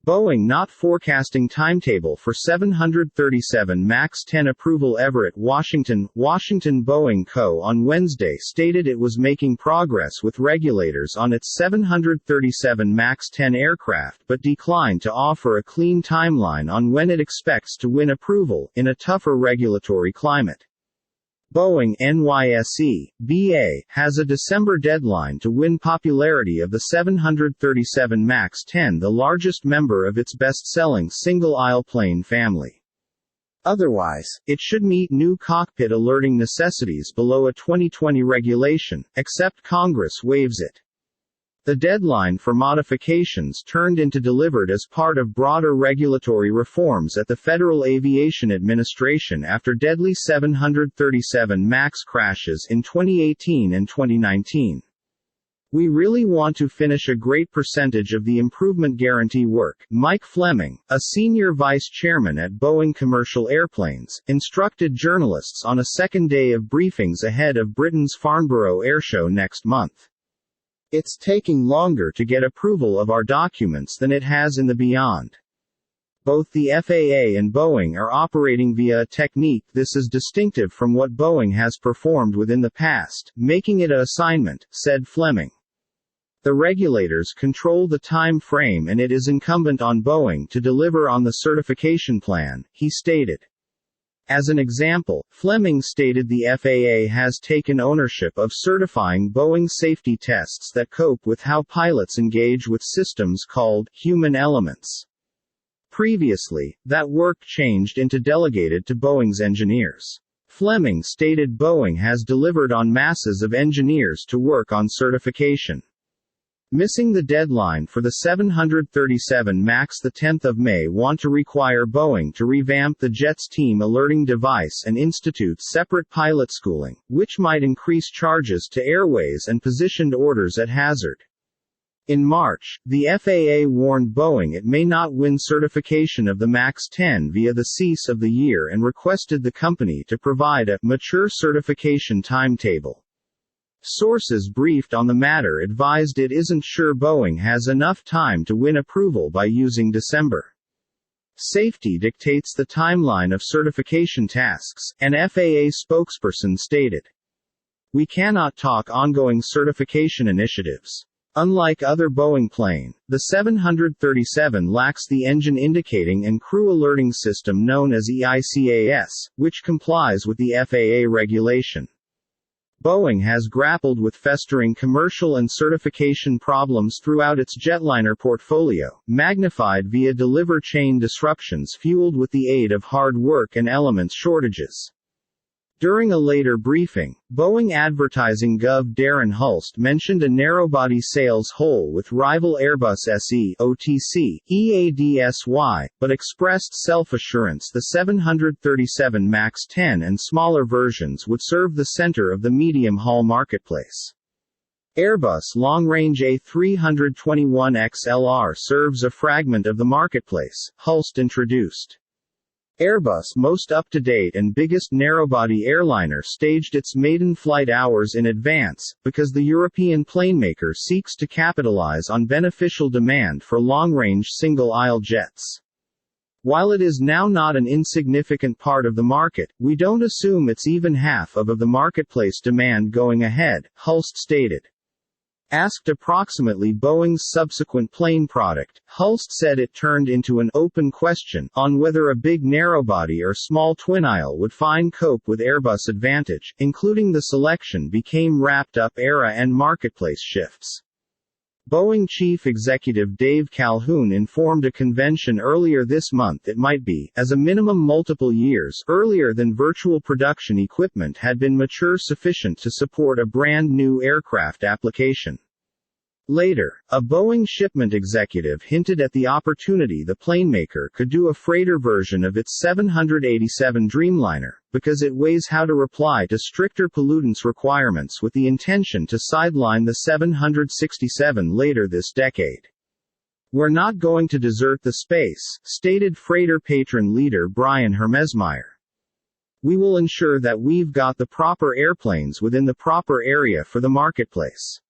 Boeing not forecasting timetable for 737 MAX 10 approval. Everett, Washington. Boeing Co. on Wednesday stated it was making progress with regulators on its 737 MAX 10 aircraft but declined to offer a clean timeline on when it expects to win approval, in a tougher regulatory climate. Boeing NYSE, BA, has a December deadline to win popularity of the 737 MAX 10, the largest member of its best-selling single-aisle plane family. Otherwise, it should meet new cockpit alerting necessities below a 2020 regulation, except Congress waives it. The deadline for modifications turned into delivered as part of broader regulatory reforms at the Federal Aviation Administration after deadly 737 MAX crashes in 2018 and 2019. We really want to finish a great percentage of the improvement guarantee work, Mike Fleming, a senior vice chairman at Boeing Commercial Airplanes, instructed journalists on a second day of briefings ahead of Britain's Farnborough Airshow next month. It's taking longer to get approval of our documents than it has in the beyond. Both the FAA and Boeing are operating via a technique this is distinctive from what Boeing has performed within the past, making it an assignment, said Fleming. The regulators control the time frame and it is incumbent on Boeing to deliver on the certification plan, he stated. As an example, Fleming stated the FAA has taken ownership of certifying Boeing safety tests that cope with how pilots engage with systems called human elements. Previously, that work changed into delegated to Boeing's engineers. Fleming stated Boeing has delivered on masses of engineers to work on certification. Missing the deadline for the 737 MAX the 10th of May want to require Boeing to revamp the jet's team alerting device and institute separate pilot schooling, which might increase charges to airways and positioned orders at hazard. In March, the FAA warned Boeing it may not win certification of the MAX 10 via the cease of the year and requested the company to provide a mature certification timetable. Sources briefed on the matter advised it isn't sure Boeing has enough time to win approval by using December. Safety dictates the timeline of certification tasks, an FAA spokesperson stated. We cannot talk ongoing certification initiatives. Unlike other Boeing plane, the 737 lacks the engine indicating and crew alerting system known as EICAS, which complies with the FAA regulation. Boeing has grappled with festering commercial and certification problems throughout its jetliner portfolio, magnified via deliver chain disruptions fueled with the aid of hard work and elements shortages. During a later briefing, Boeing advertising Gov. Darren Hulst mentioned a narrowbody sales hole with rival Airbus SE OTC, EADSY, but expressed self-assurance the 737 MAX 10 and smaller versions would serve the center of the medium-haul marketplace. Airbus long-range A321XLR serves a fragment of the marketplace, Hulst introduced. Airbus' most up-to-date and biggest narrowbody airliner staged its maiden flight hours in advance, because the European planemaker seeks to capitalize on beneficial demand for long-range single-aisle jets. While it is now not an insignificant part of the market, we don't assume it's even half of the marketplace demand going ahead, Hulst stated. Asked approximately Boeing's subsequent plane product, Hulst said it turned into an open question on whether a big narrowbody or small twin-aisle would find cope with Airbus advantage, including the selection became wrapped up era and marketplace shifts. Boeing chief executive Dave Calhoun informed a convention earlier this month it might be, as a minimum multiple years earlier than virtual production equipment had been mature sufficient to support a brand new aircraft application. Later, a Boeing shipment executive hinted at the opportunity the planemaker could do a freighter version of its 787 Dreamliner, because it weighs how to reply to stricter pollutants requirements with the intention to sideline the 767 later this decade. We're not going to desert the space, stated freighter patron leader Brian Hermesmeyer. We will ensure that we've got the proper airplanes within the proper area for the marketplace.